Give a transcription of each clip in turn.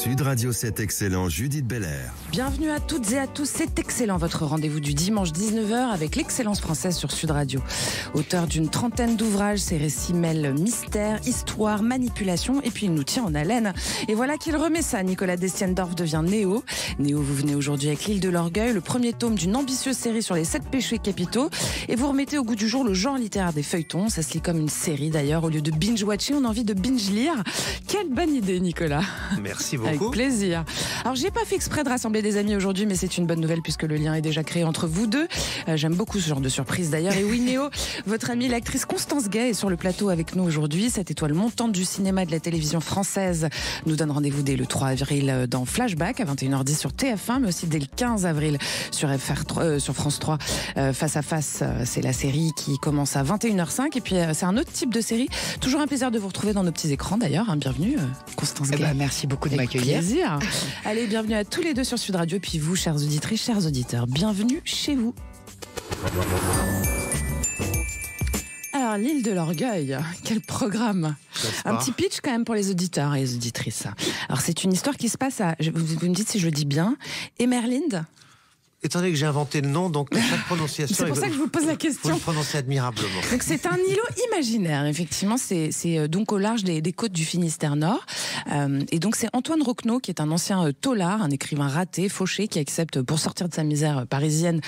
Sud Radio, c'est excellent, Judith Belair. Bienvenue à toutes et à tous, c'est excellent, votre rendez-vous du dimanche 19h avec l'excellence française sur Sud Radio. Auteur d'une trentaine d'ouvrages, ses récits mêlent mystère, histoire, manipulation et puis il nous tient en haleine. Et voilà qu'il remet ça, Nicolas Destiendorf devient Néo. Néo, vous venez aujourd'hui avec l'île de l'Orgueil, le premier tome d'une ambitieuse série sur les 7 péchés capitaux et vous remettez au goût du jour le genre littéraire des feuilletons. Ça se lit comme une série d'ailleurs, au lieu de binge-watcher, on a envie de binge-lire. Quelle bonne idée, Nicolas. Merci beaucoup. Avec plaisir. Alors, j'ai pas fait exprès de rassembler des amis aujourd'hui, mais c'est une bonne nouvelle puisque le lien est déjà créé entre vous deux. J'aime beaucoup ce genre de surprise d'ailleurs. Et oui, Néo, votre amie l'actrice Constance Gay est sur le plateau avec nous aujourd'hui. Cette étoile montante du cinéma et de la télévision française nous donne rendez-vous dès le 3 avril dans Flashback à 21h10 sur TF1, mais aussi dès le 15 avril sur sur France 3. Face à face, c'est la série qui commence à 21h05. Et puis, c'est un autre type de série. Toujours un plaisir de vous retrouver dans nos petits écrans d'ailleurs. Bienvenue, Constance Gay. Merci beaucoup de Avec m'accueillir. plaisir. Allez, bienvenue à tous les deux sur Sud Radio. Et puis vous, chères auditrices, chers auditeurs, bienvenue chez vous. Alors, l'île de l'Orgueil, quel programme. Un petit pitch quand même pour les auditeurs et les auditrices. Alors, c'est une histoire qui se passe à, vous me dites si je le dis bien, Emerlinde. Étant donné que j'ai inventé le nom, donc chaque prononciation... C'est pour ça que je vous pose la question. Vous le prononcez admirablement. Donc c'est un îlot imaginaire, effectivement, c'est donc au large des côtes du Finistère Nord. Et donc c'est Antoine Roquenot, qui est un ancien taulard, un écrivain raté, fauché, qui accepte, pour sortir de sa misère parisienne,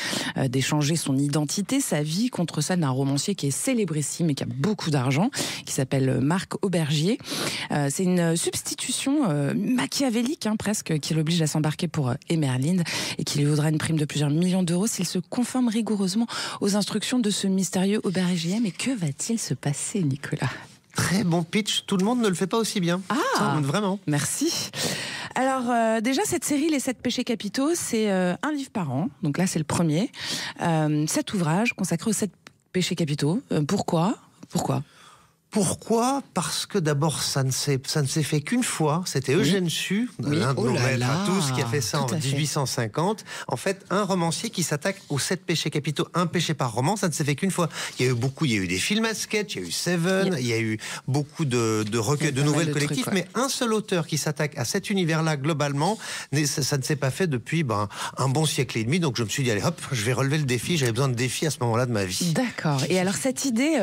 d'échanger son identité, sa vie, contre celle d'un romancier qui est célébrissime et qui a beaucoup d'argent, qui s'appelle Marc Aubergier. C'est une substitution machiavélique, presque, qui l'oblige à s'embarquer pour Emerlinde et qui lui vaudra une prime de plusieurs millions d'euros s'il se conforme rigoureusement aux instructions de ce mystérieux aubergier. Mais que va-t-il se passer, Nicolas ? Très bon pitch, tout le monde ne le fait pas aussi bien. Ah, vraiment. Merci. Alors déjà, cette série, Les 7 péchés capitaux, c'est un livre par an. Donc là, c'est le premier. 7 ouvrages consacrés aux 7 péchés capitaux. Pourquoi ? Pourquoi ? Parce que d'abord, ça ne s'est fait qu'une fois. C'était Eugène Sue, l'un de nos maîtres à tous, qui a fait ça en 1850. En fait, un romancier qui s'attaque aux 7 péchés capitaux, un péché par roman, ça ne s'est fait qu'une fois. Il y a eu des films à sketch, il y a eu Seven, il y a eu beaucoup de recueils, de nouvelles collectifs, mais un seul auteur qui s'attaque à cet univers-là globalement, ça ne s'est pas fait depuis un bon siècle et demi. Donc je me suis dit, allez hop, je vais relever le défi. J'avais besoin de défis à ce moment-là de ma vie. D'accord. Et alors cette idée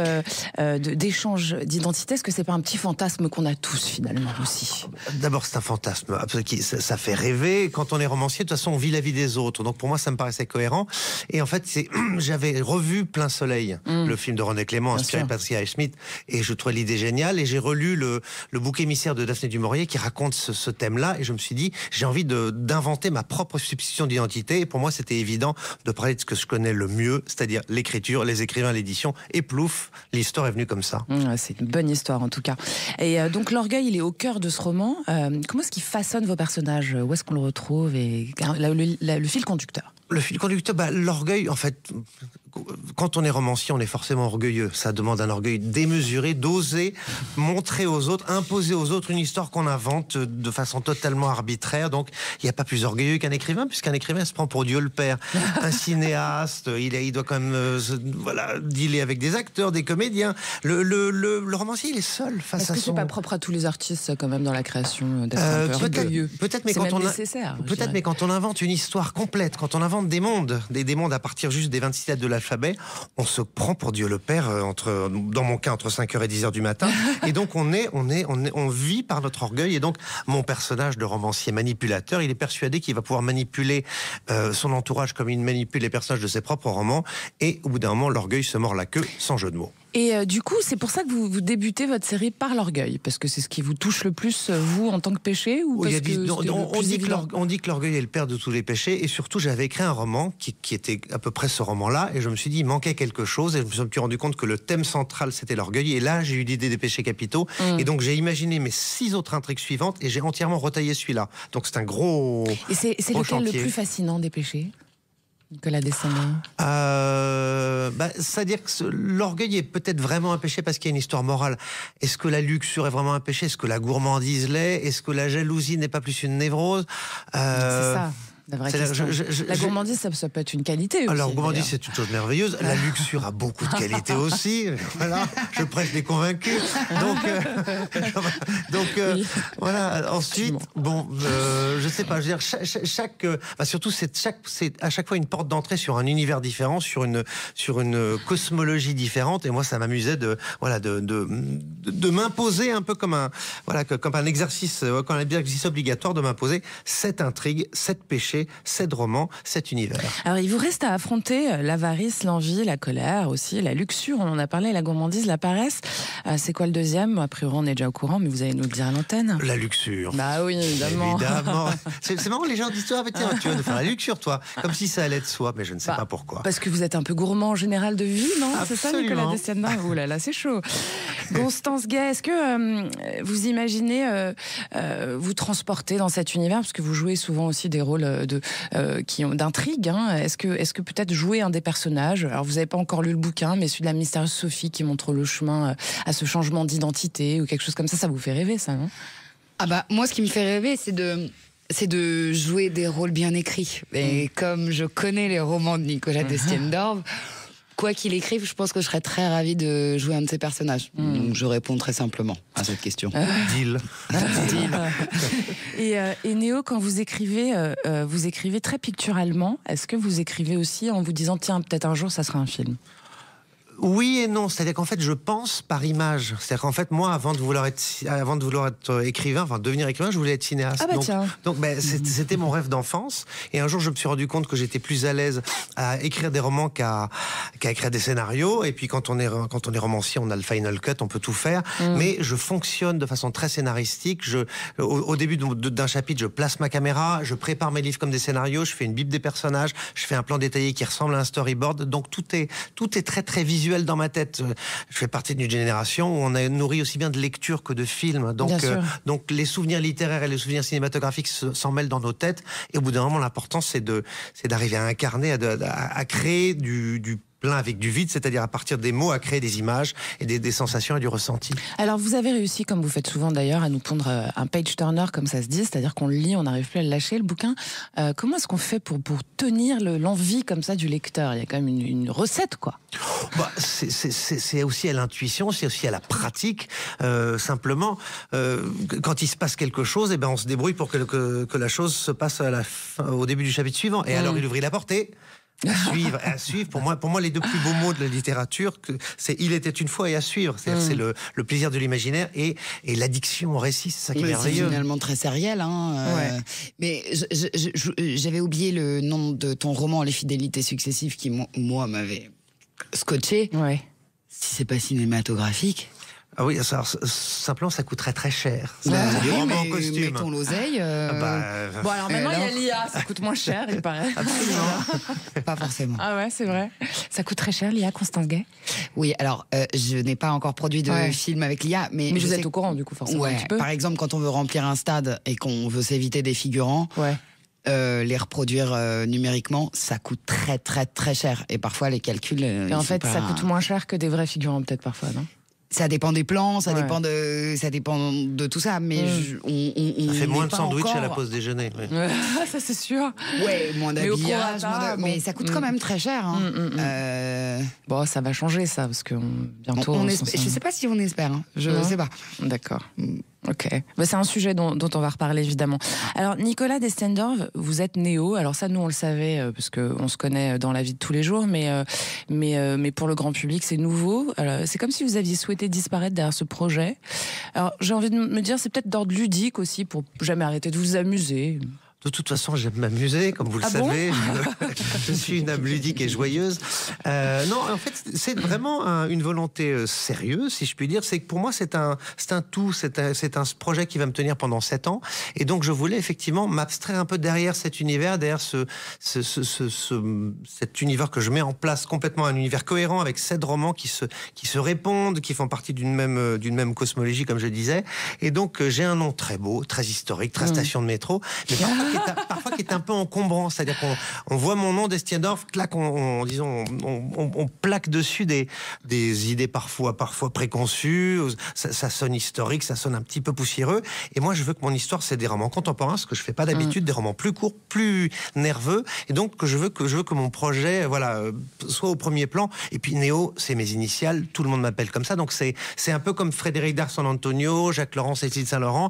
d'échange d'identité, est-ce que c'est pas un petit fantasme qu'on a tous finalement aussi ? D'abord, c'est un fantasme. Ça fait rêver. Quand on est romancier, de toute façon, on vit la vie des autres. Donc pour moi, ça me paraissait cohérent. Et en fait, j'avais revu Plein Soleil, le film de René Clément, inspiré de Patricia Highsmith, et je trouvais l'idée géniale. Et j'ai relu le bouc émissaire de Daphné du Maurier qui raconte ce thème-là. Et je me suis dit, j'ai envie d'inventer ma propre substitution d'identité. Et pour moi, c'était évident de parler de ce que je connais le mieux, c'est-à-dire l'écriture, les écrivains, l'édition. Et plouf, l'histoire est venue comme ça. C'est une bonne histoire en tout cas. Et donc l'orgueil, il est au cœur de ce roman. Comment est-ce qu'il façonne vos personnages ? Où est-ce qu'on le retrouve ? Et le fil conducteur. Le fil conducteur, l'orgueil, en fait, quand on est romancier, on est forcément orgueilleux. Ça demande un orgueil démesuré, d'oser montrer aux autres, imposer aux autres une histoire qu'on invente de façon totalement arbitraire. Donc, il n'y a pas plus orgueilleux qu'un écrivain, puisqu'un écrivain se prend pour Dieu le Père. Un cinéaste, il doit quand même dealer avec des acteurs, des comédiens. Le romancier, il est seul face à son... Est-ce que c'est pas propre à tous les artistes, quand même, dans la création, d'être un peu orgueilleux ? Peut-être, mais quand on invente une histoire complète, quand on invente des mondes à partir juste des 26 lettres de l'alphabet, on se prend pour Dieu le Père dans mon cas entre 5h et 10h du matin, et donc on vit par notre orgueil. Et donc mon personnage de romancier manipulateur, il est persuadé qu'il va pouvoir manipuler son entourage comme il manipule les personnages de ses propres romans, et au bout d'un moment l'orgueil se mord la queue, sans jeu de mots. Et du coup, c'est pour ça que vous débutez votre série par l'orgueil, parce que c'est ce qui vous touche le plus, vous, en tant que péché, ou parce on dit que l'orgueil est le père de tous les péchés, et surtout j'avais écrit un roman qui était à peu près ce roman-là, et je me suis dit il manquait quelque chose, et je me suis rendu compte que le thème central c'était l'orgueil, et là j'ai eu l'idée des péchés capitaux, et donc j'ai imaginé mes 6 autres intrigues suivantes, et j'ai entièrement retaillé celui-là. Donc c'est un gros Et c'est lequel chantier. Le plus fascinant des péchés ? Nicolas Destiendorf. C'est-à-dire que l'orgueil est peut-être vraiment un péché parce qu'il y a une histoire morale. Est-ce que la luxure est vraiment un péché ? Est-ce que la gourmandise l'est ? Est-ce que la jalousie n'est pas plus une névrose ? C'est ça. La vraie question. La gourmandise, ça peut être une qualité aussi. Alors, gourmandise, c'est une chose merveilleuse. La luxure a beaucoup de qualités aussi. Voilà, je prêche les convaincus. Donc, voilà. Ensuite, bon, je sais pas. Je veux dire, surtout, c'est à chaque fois une porte d'entrée sur un univers différent, sur une cosmologie différente. Et moi, ça m'amusait de m'imposer un peu comme un exercice obligatoire, de m'imposer cette intrigue, cette péché, cette roman, cet univers. Alors, il vous reste à affronter l'avarice, l'envie, la colère aussi, la luxure, on en a parlé, la gourmandise, la paresse. C'est quoi le deuxième? A priori, on est déjà au courant, mais vous allez nous le dire à l'antenne. La luxure. Bah oui, évidemment. C'est marrant, les gens disent, tiens, tu vas nous faire la luxure, toi. Comme si ça allait de soi, mais je ne sais pas pourquoi. Parce que vous êtes un peu gourmand en général de vie, non? Absolument. C'est ça, Nicolas Descendants? Ouh là là, c'est chaud. Constance Gay, est-ce que vous imaginez vous transporter dans cet univers, parce que vous jouez souvent aussi des rôles d'intrigue, hein. Est-ce que peut-être jouer un des personnages, alors vous n'avez pas encore lu le bouquin, mais celui de la mystérieuse Sophie qui montre le chemin à ce changement d'identité ou quelque chose comme ça vous fait rêver, ça, non? Ah bah, moi, ce qui me fait rêver, c'est de jouer des rôles bien écrits. Et comme je connais les romans de Nicolas Descendants, quoi qu'il écrive, je pense que je serais très ravie de jouer un de ses personnages. Donc je réponds très simplement à cette question. Deal. Et Néo, quand vous écrivez très picturalement. Est-ce que vous écrivez aussi en vous disant, tiens, peut-être un jour, ça sera un film? Oui et non, c'est-à-dire qu'en fait je pense par image. C'est-à-dire qu'en fait moi avant de vouloir être écrivain, enfin devenir écrivain, je voulais être cinéaste. Ah bah tiens. Donc c'était mon rêve d'enfance. Et un jour je me suis rendu compte que j'étais plus à l'aise à écrire des romans qu'à écrire des scénarios. Et puis quand on est romancier, on a le final cut, on peut tout faire. Mais je fonctionne de façon très scénaristique. Au début d'un chapitre, je place ma caméra, je prépare mes livres comme des scénarios, je fais une bible des personnages, je fais un plan détaillé qui ressemble à un storyboard. Donc tout est très très visuel dans ma tête. Je fais partie d'une génération où on a nourri aussi bien de lecture que de films. Donc les souvenirs littéraires et les souvenirs cinématographiques s'en mêlent dans nos têtes. Et au bout d'un moment, l'important, c'est d'arriver à incarner, à créer du plein avec du vide, c'est-à-dire à partir des mots, à créer des images et des sensations et du ressenti. Alors vous avez réussi, comme vous faites souvent d'ailleurs, à nous pondre un page-turner, comme ça se dit, c'est-à-dire qu'on le lit, on n'arrive plus à le lâcher, le bouquin. Comment est-ce qu'on fait pour tenir l'envie comme ça du lecteur? Il y a quand même une recette, quoi. C'est aussi à l'intuition, c'est aussi à la pratique. Simplement, quand il se passe quelque chose, on se débrouille pour que la chose se passe au début du chapitre suivant. Et alors il ouvrit la porte et... À suivre. Pour moi, les deux plus beaux mots de la littérature, c'est il était une fois et à suivre. C'est le plaisir de l'imaginaire et l'addiction au récit. C'est ça qui est merveilleux. C'est finalement très sériel, hein. Mais j'avais oublié le nom de ton roman, Les Fidélités Successives, qui moi m'avait scotché. Ouais. Si c'est pas cinématographique. Ah oui, simplement ça coûterait très cher. Oui, mais mettons l'oseille. Bon, alors maintenant il y a l'IA, ça coûte moins cher, il paraît. Absolument. Pas forcément. Ah ouais, c'est vrai. Ça coûte très cher, l'IA, Constance Gay? Oui, alors je n'ai pas encore produit de film avec l'IA, mais vous êtes au courant du coup, forcément. Un petit peu. Par exemple, quand on veut remplir un stade et qu'on veut s'éviter des figurants. Les reproduire numériquement, ça coûte très très très cher. Et parfois les calculs. Et en fait, ça coûte moins cher que des vrais figurants, peut-être parfois, non? Ça dépend des plans, ça dépend de tout ça, mais ça fait moins de sandwich à la pause déjeuner. Ça c'est sûr. Ouais, moins d'habillage, mais ça coûte quand même très cher. Hein. Bon, ça va changer ça, parce que bientôt. Je sais pas si on espère. Hein. Je sais pas. D'accord. Ok. C'est un sujet dont on va reparler évidemment. Alors Nicolas Descendants, vous êtes Néo. Alors ça, nous on le savait parce que on se connaît dans la vie de tous les jours, mais pour le grand public c'est nouveau. C'est comme si vous aviez souhaité disparaître derrière ce projet. Alors j'ai envie de me dire, c'est peut-être d'ordre ludique aussi pour jamais arrêter de vous amuser. De toute façon, j'aime m'amuser, comme vous le savez. Je suis une âme ludique et joyeuse. Non, en fait, c'est vraiment une volonté sérieuse, si je puis dire. C'est que pour moi, c'est un tout. C'est un projet qui va me tenir pendant 7 ans. Et donc, je voulais effectivement m'abstraire un peu derrière cet univers, derrière cet univers que je mets en place, complètement un univers cohérent avec 7 romans qui se répondent, qui font partie d'une même cosmologie, comme je disais. Et donc, j'ai un nom très beau, très historique, très station de métro. Mais parfois qui est un peu encombrant, c'est-à-dire qu'on voit mon nom d'Estiendorf, clac, on plaque dessus des idées parfois préconçues. Ça sonne historique, ça sonne un petit peu poussiéreux. Et moi, je veux que mon histoire, c'est des romans contemporains, ce que je fais pas d'habitude, des romans plus courts, plus nerveux. Et donc, je veux que mon projet, soit au premier plan. Et puis Néo, c'est mes initiales. Tout le monde m'appelle comme ça. Donc c'est un peu comme Frédéric Dard San Antonio, Jacques Laurent, Cécile Saint-Laurent.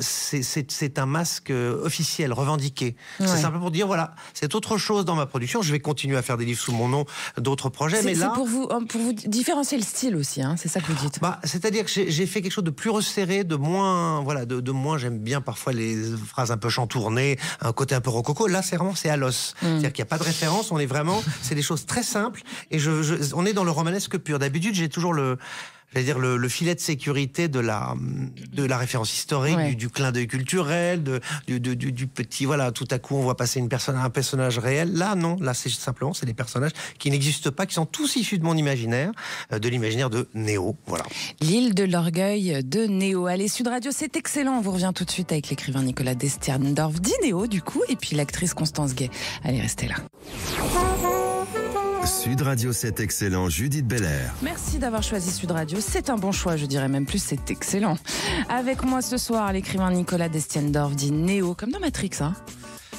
C'est un masque officiel, revendiqué. Ouais. C'est simple pour dire, voilà, c'est autre chose dans ma production. Je vais continuer à faire des livres sous mon nom, d'autres projets. Mais là, c'est pour vous différencier le style aussi, hein, c'est ça que vous dites. C'est-à-dire que j'ai fait quelque chose de plus resserré, de moins, j'aime bien parfois les phrases un peu chantournées, un côté un peu rococo. Là, c'est à l'os. C'est-à-dire qu'il n'y a pas de référence, c'est des choses très simples, et on est dans le romanesque pur. D'habitude, j'ai toujours le filet de sécurité de la référence historique, du clin d'œil culturel, du petit, tout à coup on voit passer un personnage réel. Là, non, là c'est des personnages qui n'existent pas, qui sont tous issus de mon imaginaire, de l'imaginaire de Néo, voilà. L'île de l'orgueil de Néo. Allez, Sud Radio, c'est excellent. On vous revient tout de suite avec l'écrivain Nicolas Destiendorf, dit Néo du coup, et puis l'actrice Constance Gay. Allez, restez là. Sud Radio, c'est excellent. Judith Belair. Merci d'avoir choisi Sud Radio. C'est un bon choix, je dirais même plus, c'est excellent. Avec moi ce soir, l'écrivain Nicolas Destiendorf, dit Néo, comme dans Matrix, hein.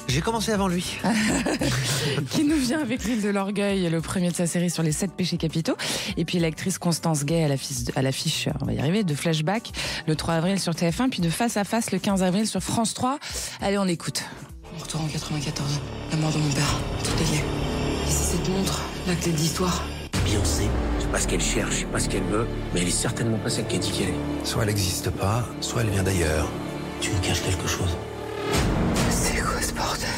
J'ai commencé avant lui. Qui nous vient avec l'île de l'orgueil, le premier de sa série sur les 7 péchés capitaux. Et puis l'actrice Constance Gay à l'affiche, on va y arriver, de Flashback le 3 avril sur TF1, puis de Face à Face le 15 avril sur France 3. Allez, on écoute. On retourne en 94, la mort de mon père, tout est lié. Et c'est cette montre, la clé de l'histoire. Beyoncé, je sais pas ce qu'elle cherche, je sais pas ce qu'elle veut, mais elle est certainement pas celle qu'elle dit qu'elle est. Soit elle n'existe pas, soit elle vient d'ailleurs. Tu me caches quelque chose. C'est quoi ce bordel?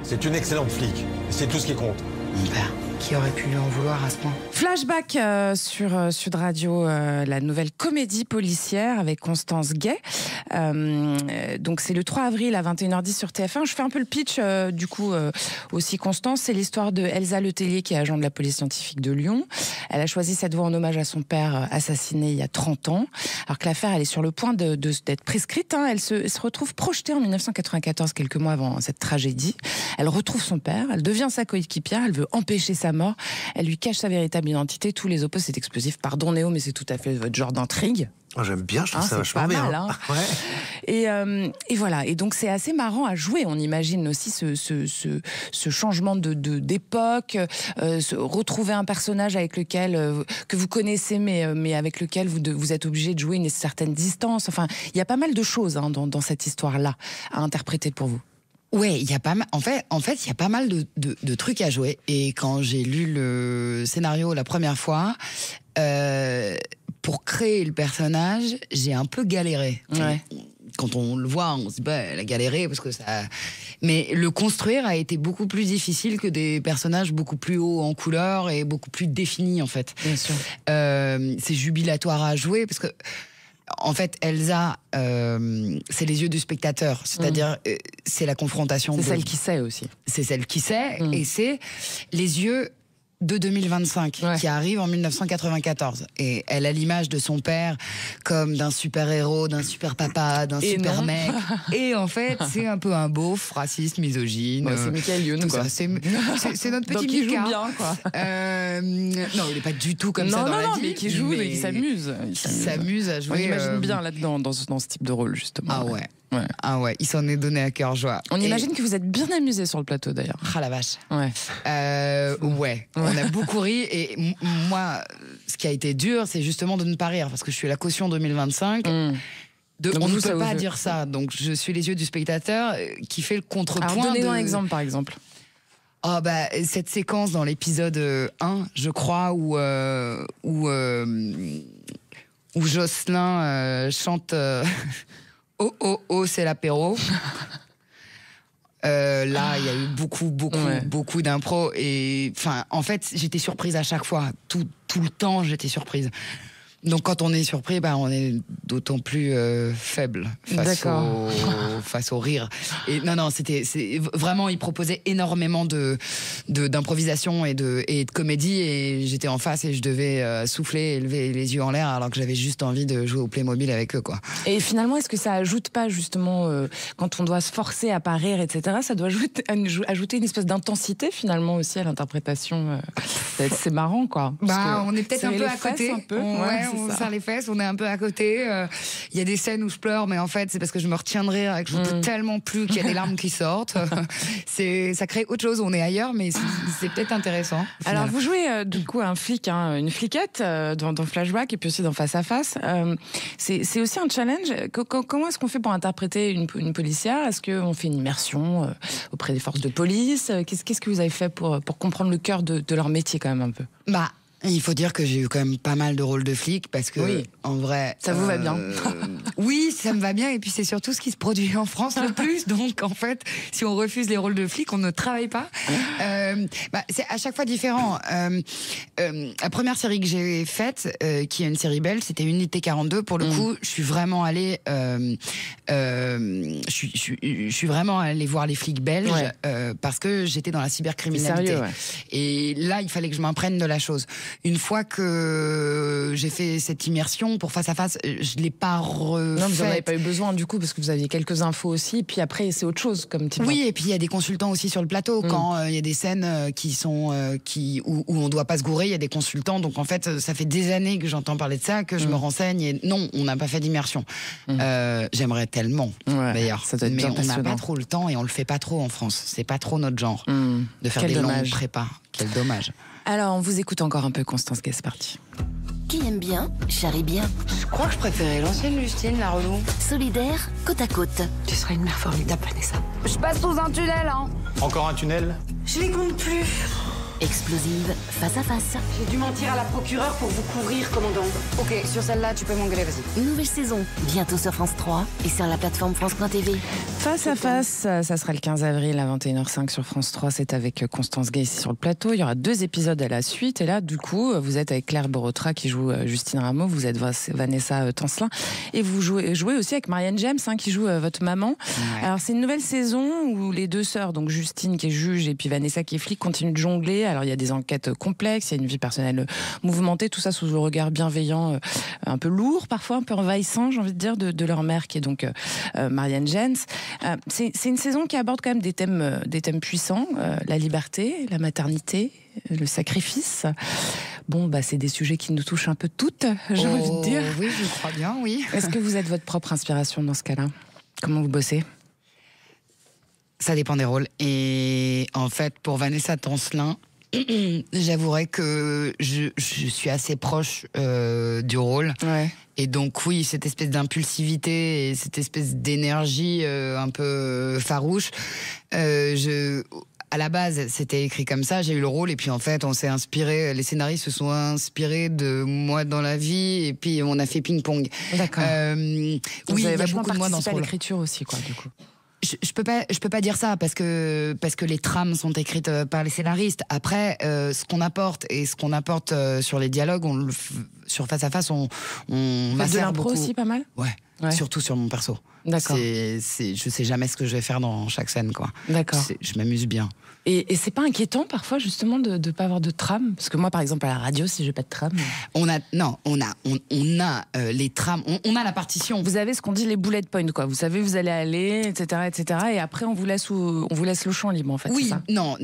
C'est une excellente flic, c'est tout ce qui compte. Mon père, qui aurait pu lui en vouloir à ce point? Flashback sur Sud Radio, la nouvelle comédie policière avec Constance Gay. Donc c'est le 3 avril à 21h10 sur TF1. Je fais un peu le pitch aussi. Constance, c'est l'histoire de Elsa Letellier, qui est agent de la police scientifique de Lyon. Elle a choisi cette voie en hommage à son père assassiné il y a 30 ans. Alors que l'affaire, elle est sur le point d'être prescrite, hein. Elle se retrouve projetée en 1994, quelques mois avant cette tragédie. Elle retrouve son père, elle devient sa coéquipière, elle veut empêcher sa mort, elle lui cache sa véritable identité. Tous les oppos, c'est explosif. Pardon Néo, mais c'est tout à fait votre genre d'intrigue. Oh, j'aime bien, je trouve ça vachement bien. Mal, hein. Ouais. Et voilà. Et donc c'est assez marrant à jouer. On imagine aussi ce changement d'époque, retrouver un personnage avec lequel que vous connaissez, mais avec lequel vous êtes obligé de jouer une certaine distance. Enfin, il y a pas mal de choses dans cette histoire-là à interpréter pour vous. Ouais, il y a pas mal. En fait, il y a pas mal de trucs à jouer. Et quand j'ai lu le scénario la première fois, pour créer le personnage, j'ai un peu galéré. Ouais. Quand on le voit, on se dit elle a galéré parce que ça. Mais le construire a été beaucoup plus difficile que des personnages beaucoup plus hauts en couleur et beaucoup plus définis en fait. Bien sûr. C'est jubilatoire à jouer parce que. En fait, Elsa, c'est les yeux du spectateur. C'est-à-dire, c'est la confrontation. C'est celle qui sait aussi. C'est celle qui sait, et c'est les yeux de 2025, qui arrive en 1994. Et elle a l'image de son père comme d'un super-héros, d'un super-papa, d'un super-mec. Et en fait, c'est un peu un beauf, raciste, misogyne. Ouais, c'est Michael Youn, quoi. C'est notre petit Donc, il joue Mika. bien, quoi. Non, il n'est pas du tout comme ça dans la vie. Mais qui joue et qui s'amuse. Il s'amuse à jouer. On imagine bien là-dedans, dans ce type de rôle, justement. Ah ouais. Ouais. Ah ouais, il s'en est donné à cœur joie. On imagine que vous êtes bien amusé sur le plateau d'ailleurs. Ah la vache. Ouais. Ouais. On a beaucoup ri et moi, ce qui a été dur, c'est justement de ne pas rire parce que je suis la caution 2025. On ne peut pas dire ça. Donc je suis les yeux du spectateur qui fait le contrepoint. Alors donnez-nous un exemple par exemple. Oh cette séquence dans l'épisode 1, je crois, où Jocelyn chante. Oh, c'est l'apéro. Là, il y a eu beaucoup d'impro. Et en fait, j'étais surprise à chaque fois. Tout le temps, j'étais surprise. Donc quand on est surpris, on est d'autant plus faible face au rire. Et non, c'est vraiment, il proposait énormément d'improvisation et de comédie, et j'étais en face et je devais souffler et lever les yeux en l'air alors que j'avais juste envie de jouer au Playmobil avec eux, quoi. Et finalement, est-ce que ça ajoute pas justement, quand on doit se forcer à pas rire, etc., ça doit ajouter une espèce d'intensité finalement aussi à l'interprétation. C'est marrant, quoi. On est peut-être un peu à côté. On serre les fesses, on est un peu à côté. Il y a des scènes où je pleure, mais en fait, c'est parce que je me retiens de rire et que je ne peux tellement plus qu'il y a des larmes qui sortent. Ça crée autre chose. On est ailleurs, mais c'est peut-être intéressant. Alors, vous jouez du coup un flic, une fliquette dans Flashback et puis aussi dans Face à Face. C'est aussi un challenge. Comment est-ce qu'on fait pour interpréter une policière? Est-ce qu'on fait une immersion auprès des forces de police? Qu'est-ce que vous avez fait pour comprendre le cœur de leur métier quand même un peu? Il faut dire que j'ai eu quand même pas mal de rôles de flic parce que, en vrai... Ça vous va bien? Oui, ça me va bien, et puis c'est surtout ce qui se produit en France le plus. Donc, en fait, si on refuse les rôles de flic, on ne travaille pas. C'est à chaque fois différent. La première série que j'ai faite, qui est une série belge, c'était Unité 42. Pour le coup, je suis vraiment allée... je suis vraiment allée voir les flics belges parce que j'étais dans la cybercriminalité. Sérieux, Et là, il fallait que je m'imprègne de la chose. Une fois que j'ai fait cette immersion pour Face à Face, je l'ai pas refait. Non, vous n'en avez pas eu besoin du coup, parce que vous aviez quelques infos aussi, et puis après c'est autre chose comme type. Oui, et puis il y a des consultants aussi sur le plateau. Quand il y a des scènes où on doit pas se gourer, il y a des consultants. Donc en fait, ça fait des années que j'entends parler de ça, que je me renseigne, et non, on n'a pas fait d'immersion. J'aimerais tellement, d'ailleurs. Ça doit être mais bien on n'a passionnant. pas trop le temps, et on le fait pas trop en France. C'est pas trop notre genre de faire des longues prépas. Quel dommage. Alors, on vous écoute encore un peu, Constance Gay, c'est parti. Qui aime bien, charrie bien. Je crois que je préférais l'ancienne Justine, la relou. Solidaire, côte à côte. Tu serais une mère formidable, Vanessa. Je passe sous un tunnel, hein. Encore un tunnel? Je les compte plus. Explosive, Face à Face. J'ai dû mentir à la procureure pour vous couvrir, commandant. Ok, sur celle-là, tu peux m'engueuler, vas-y. Nouvelle saison, bientôt sur France 3 et sur la plateforme France.tv. Face à Face, ça sera le 15 avril à 21h05 sur France 3. C'est avec Constance Gay ici sur le plateau. Il y aura 2 épisodes à la suite. Et là, du coup, vous êtes avec Claire Borotra qui joue Justine Rameau. Vous êtes Vanessa Tancelin. Et vous jouez aussi avec Marianne James, qui joue votre maman. Ouais. Alors, c'est une nouvelle saison où les 2 sœurs, donc Justine qui est juge et puis Vanessa qui est flic, continuent de jongler. Alors, il y a des enquêtes complexes, il y a une vie personnelle mouvementée, tout ça sous le regard bienveillant, un peu lourd parfois, un peu envahissant, j'ai envie de dire, de leur mère qui est donc Marianne James. C'est une saison qui aborde quand même des thèmes puissants, la liberté, la maternité, le sacrifice. C'est des sujets qui nous touchent un peu toutes, j'ai envie de dire. Oui, je crois bien, oui. Est-ce que vous êtes votre propre inspiration dans ce cas-là? Comment vous bossez? Ça dépend des rôles. Et en fait, pour Vanessa Tancelin, j'avouerais que je suis assez proche du rôle. Ouais. Et donc oui, cette espèce d'impulsivité et cette espèce d'énergie un peu farouche, à la base, c'était écrit comme ça, j'ai eu le rôle, et puis en fait, on s'est inspiré, les scénaristes se sont inspirés de moi dans la vie, et puis on a fait ping-pong. D'accord. Oui, il y a beaucoup de moi dans ce rôle. À l'écriture aussi, quoi, du coup. Je peux pas dire ça parce que les trames sont écrites par les scénaristes. Après, ce qu'on apporte sur les dialogues, sur Face à Face, on de l'impro aussi, pas mal. Ouais. Surtout sur mon perso. D'accord. Je sais jamais ce que je vais faire dans chaque scène, quoi. D'accord. Je m'amuse bien. Et c'est pas inquiétant parfois justement de pas avoir de trame? Parce que moi, par exemple, à la radio, si j'ai pas de trame, on a les trames, on a la partition. Vous avez ce qu'on dit les bullet points, quoi. Vous savez, vous allez aller, etc. Et après, on vous laisse le champ libre, en fait. Oui, c'est ça? non,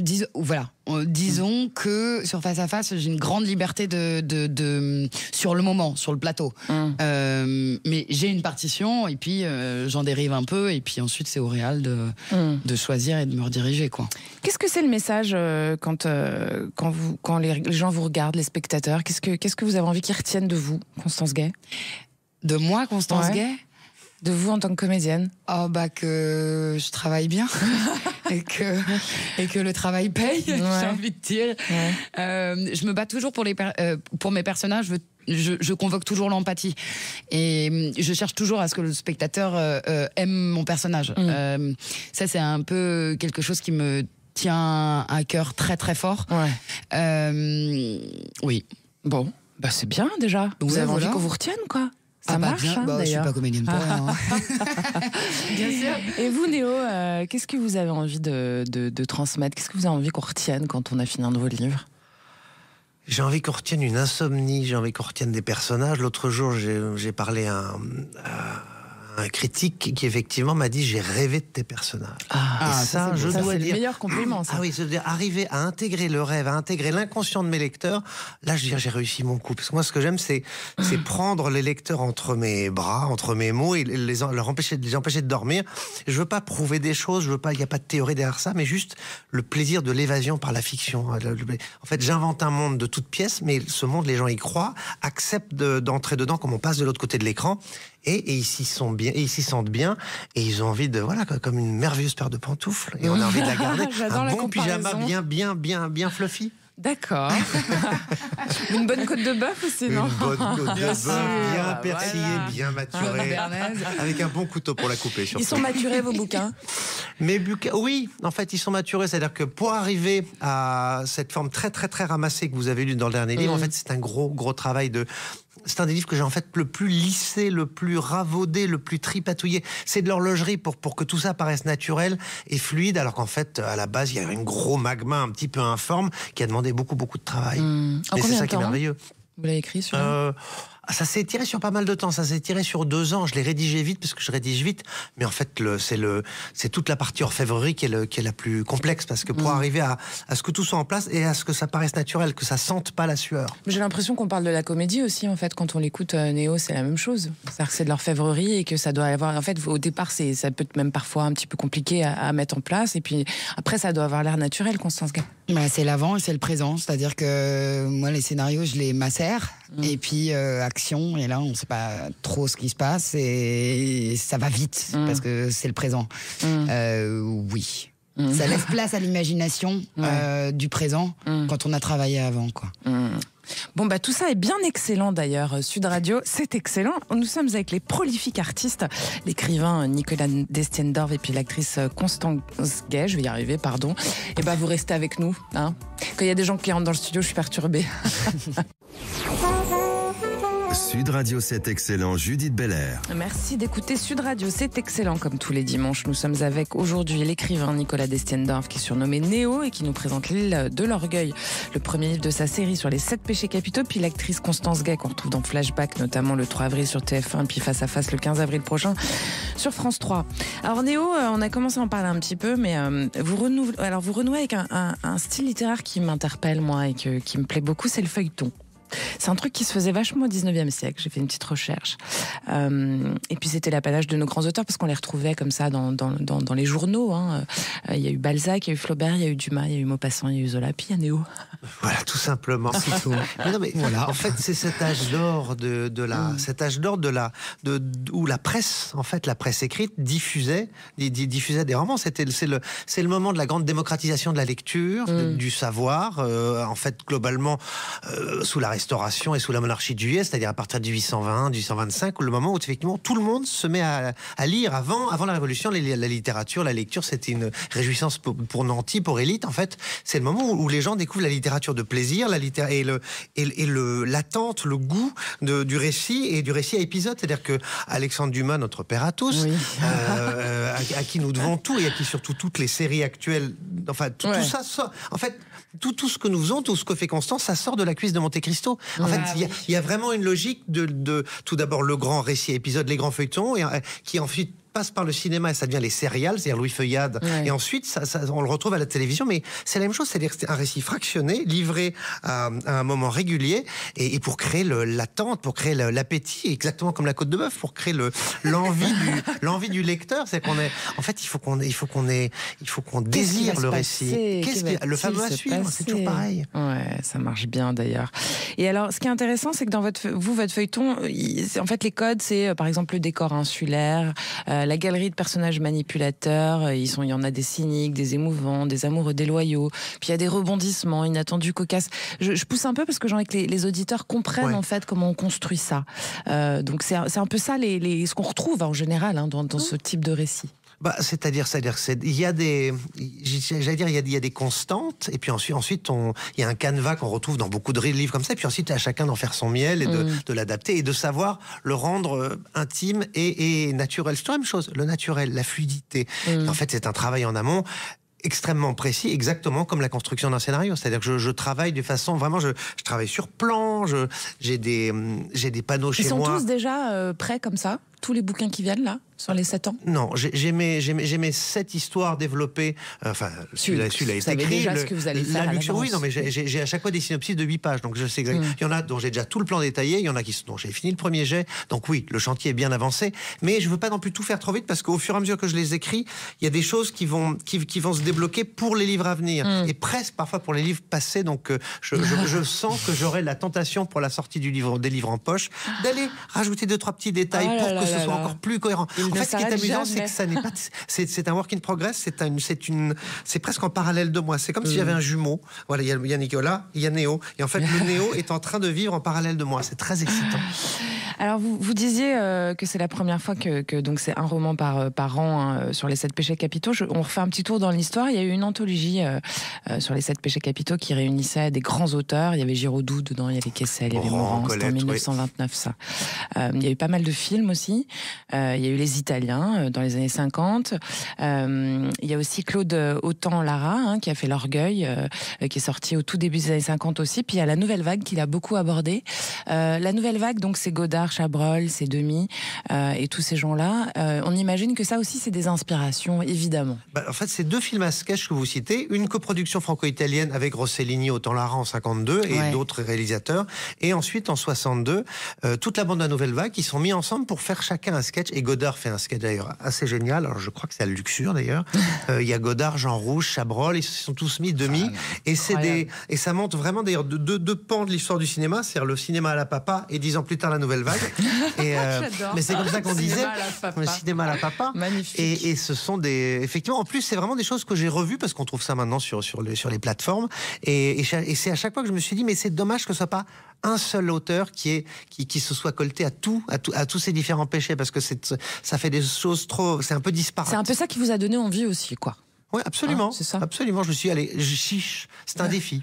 disons que sur Face à Face, j'ai une grande liberté de sur le moment, sur le plateau. Mais j'ai une partition, et puis j'en dérive un peu, et puis ensuite c'est au réal de choisir et de me rediriger, quoi. Qu'est-ce que c'est le message quand les gens vous regardent, les spectateurs? Qu'est-ce que vous avez envie qu'ils retiennent de vous, Constance Gay? De moi, Constance Gay? De vous en tant que comédienne? Que je travaille bien et que le travail paye, j'ai envie de dire. Je me bats toujours pour mes personnages. Je convoque toujours l'empathie et je cherche toujours à ce que le spectateur aime mon personnage. Ça, c'est un peu quelque chose qui me tient à cœur très très fort. Ouais. Oui. Bon. Bah c'est bien déjà. Vous avez envie qu'on vous retienne, quoi. Ça marche, bien, hein, je suis d'ailleurs. pas comédienne pour rien. Hein. Bien sûr. Et vous, Néo, qu'est-ce que vous avez envie de transmettre? Qu'est-ce que vous avez envie qu'on retienne quand on a fini un de vos livres? J'ai envie qu'on retienne une insomnie, j'ai envie qu'on retienne des personnages. L'autre jour, j'ai parlé à un critique qui effectivement m'a dit j'ai rêvé de tes personnages. Et ça, je dois c'est dire, le meilleur compliment. Ça. Ah oui, c'est-à-dire arriver à intégrer le rêve, à intégrer l'inconscient de mes lecteurs. Là, je veux dire, j'ai réussi mon coup. Parce que moi, ce que j'aime, c'est prendre les lecteurs entre mes bras, entre mes mots, et les empêcher de dormir. Je veux pas prouver des choses, il n'y a pas de théorie derrière ça, mais juste le plaisir de l'évasion par la fiction. En fait, j'invente un monde de toutes pièces, mais ce monde, les gens y croient, acceptent d'entrer dedans comme on passe de l'autre côté de l'écran. Et ils s'y sont bien, et ils s'y sentent bien, et ils ont envie de, voilà, comme une merveilleuse paire de pantoufles, et on a envie de la garder. Un bon pyjama bien fluffy. D'accord. Une bonne côte de bœuf aussi, non? Une bonne côte de bœuf, bien persillée, voilà. bien maturée, avec un bon couteau pour la couper. Surtout. Ils sont maturés, vos bouquins? Mes bouquins, oui, en fait, ils sont maturés. C'est-à-dire que pour arriver à cette forme très, très, très ramassée que vous avez lue dans le dernier livre, en fait, c'est un gros travail de... C'est un des livres que j'ai en fait le plus lissé, le plus ravaudé, le plus tripatouillé. C'est de l'horlogerie pour que tout ça paraisse naturel et fluide, alors qu'en fait, à la base, il y a un gros magma un petit peu informe qui a demandé beaucoup de travail. Et c'est ça qui est merveilleux. Vous l'avez écrit sur ça s'est tiré sur pas mal de temps, ça s'est tiré sur 2 ans. Je l'ai rédigé vite parce que je rédige vite, mais en fait c'est toute la partie orfèvrerie qui est la plus complexe, parce que pour arriver à ce que tout soit en place et à ce que ça paraisse naturel, que ça sente pas la sueur. J'ai l'impression qu'on parle de la comédie aussi, en fait, quand on l'écoute. Néo, c'est la même chose. C'est-à-dire que c'est de l'orfèvrerie et que ça doit avoir... En fait, au départ, ça peut être même parfois un petit peu compliqué à mettre en place, et puis après, ça doit avoir l'air naturel, Constance Gay. Bah, c'est l'avant et c'est le présent, c'est-à-dire que moi, les scénarios, je les macère, et puis action, et là, on ne sait pas trop ce qui se passe, et ça va vite, parce que c'est le présent. Oui. Ça laisse place à l'imagination du présent quand on a travaillé avant, quoi. Bon, bah tout ça est bien excellent d'ailleurs. Sud Radio, c'est excellent. Nous sommes avec les prolifiques artistes, l'écrivain Nicolas Destienne-Dorve et puis l'actrice Constance Gay, je vais y arriver, pardon. Et bah vous restez avec nous, hein. Quand il y a des gens qui rentrent dans le studio, je suis perturbée. Sud Radio, c'est excellent, Judith Belair. Merci d'écouter Sud Radio, c'est excellent comme tous les dimanches. Nous sommes avec aujourd'hui l'écrivain Nicolas Destienne-Dorve, qui est surnommé Néo et qui nous présente L'île de l'orgueil, le premier livre de sa série sur les 7 péchés capitaux. Puis l'actrice Constance Gay, qu'on retrouve dans Flashback, notamment le 3 avril sur TF1, puis Face à Face le 15 avril prochain sur France 3. Alors Néo, on a commencé à en parler un petit peu, mais vous renouez avec un style littéraire qui m'interpelle, moi, et qui me plaît beaucoup, c'est le feuilleton. C'est un truc qui se faisait vachement au 19e siècle. J'ai fait une petite recherche. Et puis c'était l'apanage de nos grands auteurs, parce qu'on les retrouvait comme ça dans les journaux. Hein. Il y a eu Balzac, il y a eu Flaubert, il y a eu Dumas, il y a eu Maupassant, il y a eu Zola, puis il y a Néo. Voilà, tout simplement. C'est tout. Mais voilà. En fait, c'est cet âge d'or où la presse, en fait, la presse écrite diffusait des romans. C'est le moment de la grande démocratisation de la lecture, du savoir. En fait, globalement, sous la Restauration et sous la monarchie de Juillet, c'est-à-dire à partir de 1820, 1825, le moment où effectivement tout le monde se met à lire. Avant la Révolution, la littérature, la lecture, c'était une réjouissance pour nantis, pour élite. En fait, c'est le moment où les gens découvrent la littérature de plaisir, l'attente, le goût du récit, et du récit à épisodes. C'est-à-dire que Alexandre Dumas, notre père à tous, à qui nous devons tout, et à qui surtout toutes les séries actuelles, enfin tout ça sort. En fait, tout ce que nous faisons, tout ce que fait Constance, ça sort de la cuisse de Monte Cristo. En fait, il y a vraiment une logique de tout d'abord le grand récit à épisode, les grands feuilletons, qui ensuite passe par le cinéma et ça devient les sérials, c'est-à-dire Louis Feuillade, et ensuite on le retrouve à la télévision, mais c'est la même chose, c'est-à-dire que c'est un récit fractionné, livré à un moment régulier, et pour créer l'attente, pour créer l'appétit, exactement comme la côte de bœuf, pour créer l'envie du lecteur. C'est qu'on est, en fait, il faut qu'on désire le récit. Le fameux à suivre, c'est toujours pareil. Ouais, ça marche bien d'ailleurs. Et alors, ce qui est intéressant, c'est que dans votre feuilleton, en fait, les codes, c'est par exemple le décor insulaire, la galerie de personnages manipulateurs, il y en a des cyniques, des émouvants, des amoureux déloyaux, puis il y a des rebondissements inattendus, cocasses. Je pousse un peu parce que j'ai envie que les auditeurs comprennent en fait comment on construit ça. Donc c'est un peu ça ce qu'on retrouve en général dans ce type de récit. C'est-à-dire il y a des, j'allais dire, il y a des constantes, et puis ensuite il y a un canevas qu'on retrouve dans beaucoup de livres comme ça, et puis ensuite à chacun d'en faire son miel et de l'adapter et de savoir le rendre intime et naturel. C'est la même chose, le naturel, la fluidité. En fait, c'est un travail en amont extrêmement précis, exactement comme la construction d'un scénario. C'est-à-dire que je travaille de façon vraiment, je travaille sur plan, j'ai des panneaux chez moi. Ils sont tous déjà prêts comme ça, tous les bouquins qui viennent là, sur les 7 ans? Non, j'ai mes 7 histoires développées. Enfin, celui-là est écrit. Déjà ce que vous allez faire. Oui, non, mais j'ai à chaque fois des synopsis de 8 pages, donc je sais exactement. Il y en a dont j'ai déjà tout le plan détaillé, il y en a dont j'ai fini le premier jet. Donc oui, le chantier est bien avancé, mais je veux pas non plus tout faire trop vite parce qu'au fur et à mesure que je les écris, il y a des choses qui vont se débloquer pour les livres à venir et presque parfois pour les livres passés. Donc je sens que j'aurai la tentation pour la sortie des livres en poche d'aller rajouter 2-3 petits détails pour que ce soit encore plus cohérent. En fait, ce qui est amusant, c'est que ça n'est pas, c'est un work in progress, c'est presque en parallèle de moi. C'est comme si j'avais un jumeau. Voilà, il y a Nicolas, il y a Néo, et en fait le Néo est en train de vivre en parallèle de moi. C'est très excitant. Alors vous disiez que c'est la première fois que donc c'est un roman par an sur les 7 péchés capitaux. On refait un petit tour dans l'histoire. Il y a eu une anthologie sur les 7 péchés capitaux qui réunissait des grands auteurs. Il y avait Giraudoux dedans, il y avait Kessel, il y avait Morand. C'était en 1929 ça. Il y a eu pas mal de films aussi. Il y a eu Les Italiens dans les années 50. Il y a aussi Claude Autant-Lara qui a fait L'Orgueil, qui est sorti au tout début des années 50 aussi. Puis il y a La Nouvelle Vague qu'il a beaucoup abordé. La Nouvelle Vague, donc c'est Godard, Chabrol, c'est Demy et tous ces gens-là. On imagine que ça aussi c'est des inspirations, évidemment. En fait, c'est 2 films à sketch que vous citez, une coproduction franco-italienne avec Rossellini, Autant-Lara en 52 et d'autres réalisateurs, et ensuite en 62 toute la bande de La Nouvelle Vague qui sont mis ensemble pour faire chacun un sketch. Et Godard fait un sketch d'ailleurs assez génial. Alors je crois que c'est à Luxure d'ailleurs. Il y a Godard, Jean Rouge, Chabrol, ils se sont tous mis Demy. Et et ça montre vraiment d'ailleurs deux pans de l'histoire du cinéma, c'est-à-dire le cinéma à la papa et 10 ans plus tard La Nouvelle Vague. Mais c'est comme ça qu'on disait. Le cinéma à la papa. Magnifique. Et ce sont effectivement, en plus, c'est vraiment des choses que j'ai revues parce qu'on trouve ça maintenant sur les plateformes. Et c'est à chaque fois que je me suis dit, mais c'est dommage que ce soit pas un seul auteur qui se soit colté à tous ces différents péchés parce que ça fait des choses c'est un peu disparate. C'est un peu ça qui vous a donné envie aussi, quoi. Oui, absolument. C'est ça. Absolument. Je me suis dit, allez, chiche, c'est un défi.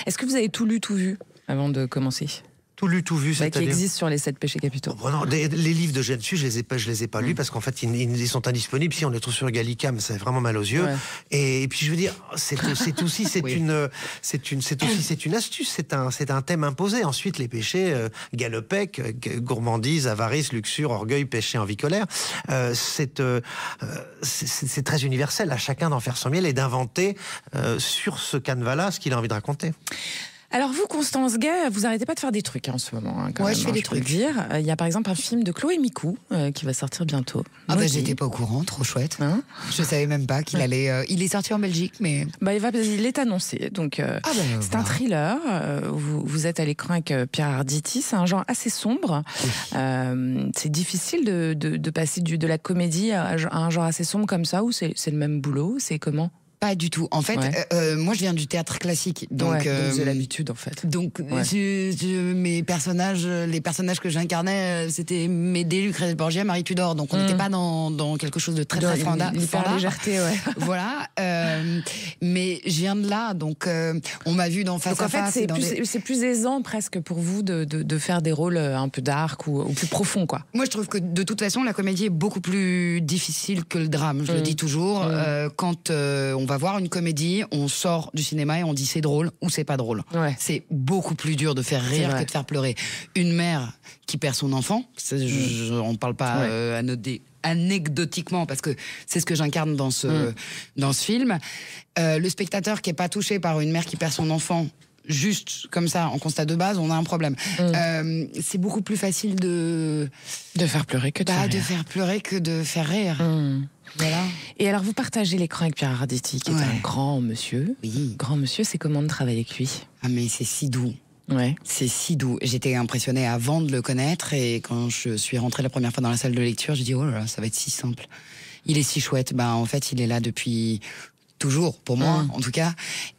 Est-ce que vous avez tout lu, tout vu avant de commencer? Tout lu, tout vu, qui existe sur les 7 péchés capitaux. Non, les livres de Gensu, je les ai pas lus parce qu'en fait ils sont indisponibles. Si on les trouve sur Gallica, mais ça fait vraiment mal aux yeux. Et puis je veux dire, c'est une astuce, c'est un thème imposé. Ensuite les péchés, Galopec, gourmandise, avarice, luxure, orgueil, péché en vie, colère. C'est très universel. À chacun d'en faire son miel et d'inventer sur ce canevas-là ce qu'il a envie de raconter. Alors vous, Constance Gay, vous arrêtez pas de faire des trucs en ce moment. Quand même, je fais des trucs. Dire. Il y a par exemple un film de Chloé Micou qui va sortir bientôt. J'étais pas au courant, trop chouette. Je savais même pas qu'il allait. Il est sorti en Belgique, mais. Il est annoncé. Donc c'est un thriller. Vous êtes à l'écran avec Pierre Arditi. C'est un genre assez sombre. C'est difficile de passer de la comédie à un genre assez sombre comme ça, ou c'est le même boulot? C'est comment? Pas du tout. En fait, moi, je viens du théâtre classique, donc j'ai l'habitude en fait. Donc, les personnages que j'incarnais, c'était Médée, Lucrèce Borgia, Marie Tudor. Donc, on n'était pas dans quelque chose de très standard. Hyper légèreté, Voilà. Mais je viens de là, donc on m'a vu dans Face à Face. Donc en fait, c'est plus aisant presque pour vous de faire des rôles un peu dark ou plus profonds, quoi. Moi, je trouve que de toute façon, la comédie est beaucoup plus difficile que le drame. Je le dis toujours. Quand on va voir une comédie, on sort du cinéma et on dit c'est drôle ou c'est pas drôle. C'est beaucoup plus dur de faire rire que de faire pleurer. Une mère qui perd son enfant, on parle pas anecdotiquement parce que c'est ce que j'incarne dans ce film. Le spectateur qui est pas touché par une mère qui perd son enfant, juste comme ça, en constat de base, on a un problème. C'est beaucoup plus facile de faire pleurer que de faire rire. Voilà. Et alors, vous partagez l'écran avec Pierre Arditi, qui est un grand monsieur. Oui. Grand monsieur, c'est comment de travailler avec lui? Ah, mais c'est si doux. Ouais. C'est si doux. J'étais impressionnée avant de le connaître, et quand je suis rentrée la première fois dans la salle de lecture, j'ai dit, oh là là, ça va être si simple. Il est si chouette. En fait, il est là depuis toujours, pour moi, en tout cas.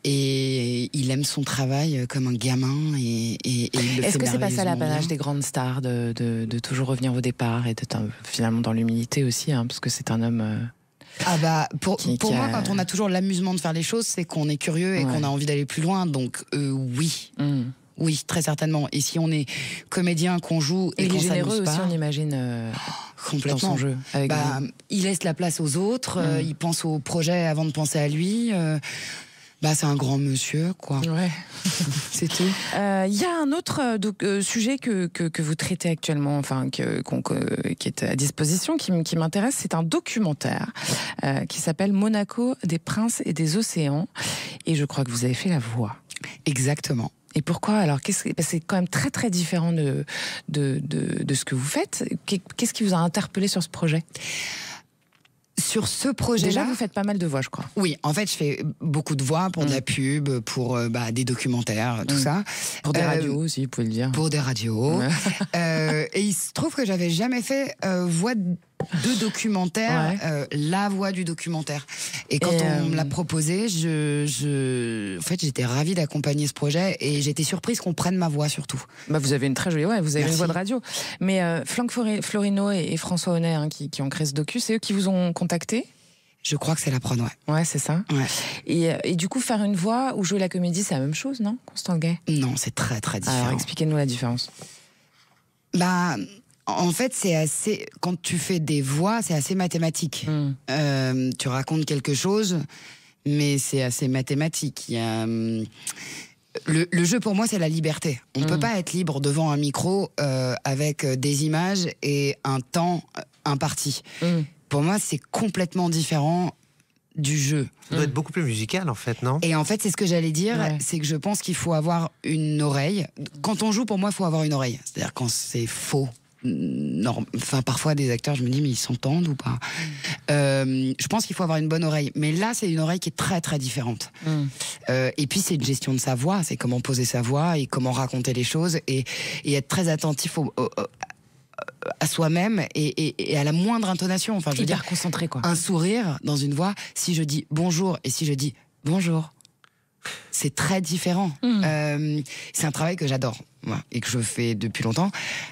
Et il aime son travail comme un gamin. Et il le fait. Est-ce que c'est pas ça merveilleusement l'apanage bien. des grandes stars, de toujours revenir au départ et d'être finalement dans l'humilité aussi, parce que c'est un homme Ah bah, pour moi, quand on a toujours l'amusement de faire les choses, c'est qu'on est curieux et qu'on a envie d'aller plus loin. Donc oui. Oui, très certainement. Et si on est comédien, qu'on joue et qu'on s'amuse pas... généreux aussi, on imagine, complètement. dans son jeu. Avec il laisse la place aux autres, il pense au projet avant de penser à lui. C'est un grand monsieur, quoi. Ouais. C'est tout. Il y a un autre sujet que vous traitez actuellement, enfin qui est à disposition, qui m'intéresse. C'est un documentaire qui s'appelle Monaco des princes et des océans. Et je crois que vous avez fait la voix. Exactement. Et pourquoi alors c'est quand même très très différent de ce que vous faites. Qu'est-ce qui vous a interpellé sur ce projet ? Sur ce projet-là... Déjà, vous faites pas mal de voix, je crois. Oui, en fait, je fais beaucoup de voix pour de la pub, pour des documentaires, tout ça. Pour des radios aussi, vous pouvez le dire. Pour des radios. Et il se trouve que j'avais jamais fait voix de documentaire, la voix du documentaire. Et quand on me l'a proposé, en fait, j'étais ravie d'accompagner ce projet et j'étais surprise qu'on prenne ma voix surtout. Vous avez une très jolie voix, vous avez Merci. une voix de radio. Mais Franck Florino et François Honnet, qui ont créé ce docu, c'est eux qui vous ont contacté ? Je crois que c'est la prod, ouais. Ouais, c'est ça. Ouais. Et du coup, faire une voix ou jouer la comédie, c'est la même chose, non, Constance Gay ? Non, c'est très très différent. Alors, expliquez-nous la différence. En fait, c'est assez. Quand tu fais des voix, c'est assez mathématique. Tu racontes quelque chose, mais c'est assez mathématique. Il y a, le jeu pour moi, c'est la liberté. On ne peut pas être libre devant un micro avec des images et un temps imparti. Pour moi, c'est complètement différent du jeu. Ça doit être beaucoup plus musical, en fait, non ? Et en fait, c'est ce que j'allais dire, c'est que je pense qu'il faut avoir une oreille. Quand on joue, pour moi, il faut avoir une oreille. C'est-à-dire quand c'est faux. Parfois des acteurs, je me dis mais ils s'entendent ou pas. Je pense qu'il faut avoir une bonne oreille, mais là c'est une oreille qui est très très différente. Et puis c'est une gestion de sa voix, c'est comment poser sa voix et comment raconter les choses et être très attentif à soi-même et à la moindre intonation. Enfin, je veux dire, concentré, quoi. Un sourire dans une voix. Si je dis bonjour et si je dis bonjour, c'est très différent. C'est un travail que j'adore et que je fais depuis longtemps.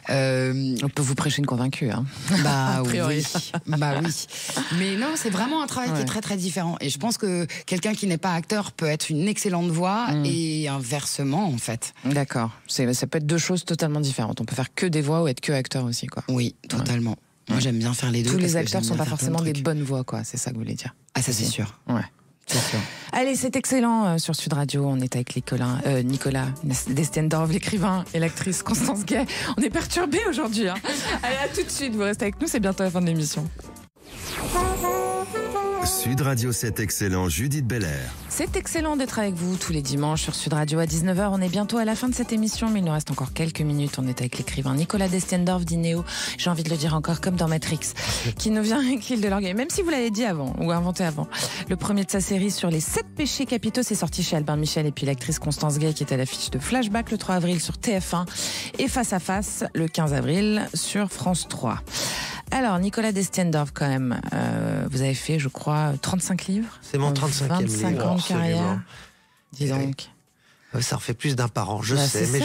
On peut vous prêcher une convaincue, hein. Oui. Mais non, c'est vraiment un travail qui est très très différent. Et je pense que quelqu'un qui n'est pas acteur peut être une excellente voix et inversement, en fait. D'accord. Ça peut être deux choses totalement différentes. On peut faire que des voix ou être que acteur aussi, quoi. Oui, totalement. Moi, j'aime bien faire les deux. Tous les acteurs sont pas forcément des bonnes voix, quoi. C'est ça que vous voulez dire. Ah, ça, c'est sûr. Ouais. Allez, c'est excellent sur Sud Radio. On est avec Nicolas Destiendorf, l'écrivain et l'actrice Constance Gay. On est perturbés aujourd'hui. Allez, à tout de suite. Vous restez avec nous, c'est bientôt la fin de l'émission. Sud Radio, c'est excellent. Judith Belair. C'est excellent d'être avec vous tous les dimanches sur Sud Radio à 19h. On est bientôt à la fin de cette émission, mais il nous reste encore quelques minutes. On est avec l'écrivain Nicolas Destiendorf d'Ineo. J'ai envie de le dire encore comme dans Matrix, qui nous vient avec l'île de l'orgueil. Même si vous l'avez dit avant, ou inventé avant. Le premier de sa série sur les 7 péchés capitaux, c'est sorti chez Albin Michel et puis l'actrice Constance Gay qui est à l'affiche de Flashback le 3 avril sur TF1 et Face à Face le 15 avril sur France 3. Alors, Nicolas Destiendorf, quand même, vous avez fait, je crois, 35 livres. C'est mon 35e livre. 25 ans de carrière. Dis donc. Ça en fait plus d'un par an, je sais, mais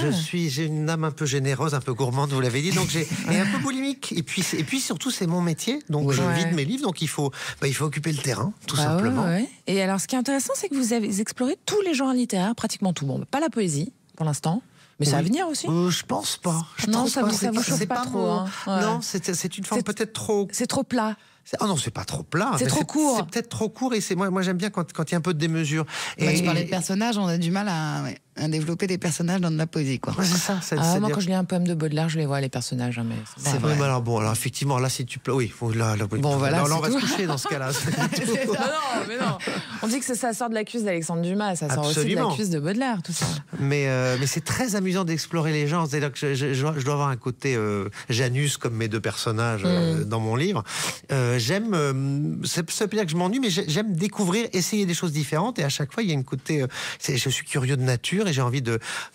j'ai une âme un peu généreuse, un peu gourmande, vous l'avez dit, donc et un peu boulimique. Et puis surtout, c'est mon métier, donc je vis de mes livres, donc il faut occuper le terrain, tout simplement. Ouais. Et alors, ce qui est intéressant, c'est que vous avez exploré tous les genres littéraires, pratiquement tout. Bon, pas la poésie, pour l'instant. Mais ça va venir aussi. Je pense pas. Non, ça vous chauffe pas trop. Non, c'est une forme peut-être trop. C'est trop plat. Oh non, c'est pas trop plat. C'est trop court. C'est peut-être trop court et moi j'aime bien quand il y a un peu de démesure. Tu parlais de personnages, on a du mal à développer des personnages dans de la poésie, quoi. Ouais, c'est ça. Moi, quand je lis un poème de Baudelaire, je les vois les personnages. Mais c'est vrai. Alors effectivement, là, si tu plais, oui, bon, voilà. Là, on va se coucher dans ce cas-là. mais non. On dit que ça sort de la cuisse d'Alexandre Dumas, ça sort aussi de la cuisse de Baudelaire, tout ça. Mais c'est très amusant d'explorer les genres. C'est-à-dire que je dois avoir un côté Janus comme mes deux personnages dans mon livre. J'aime. Ça peut dire que je m'ennuie, mais j'aime découvrir, essayer des choses différentes. Et à chaque fois, il y a une côté. Je suis curieux de nature et j'ai envie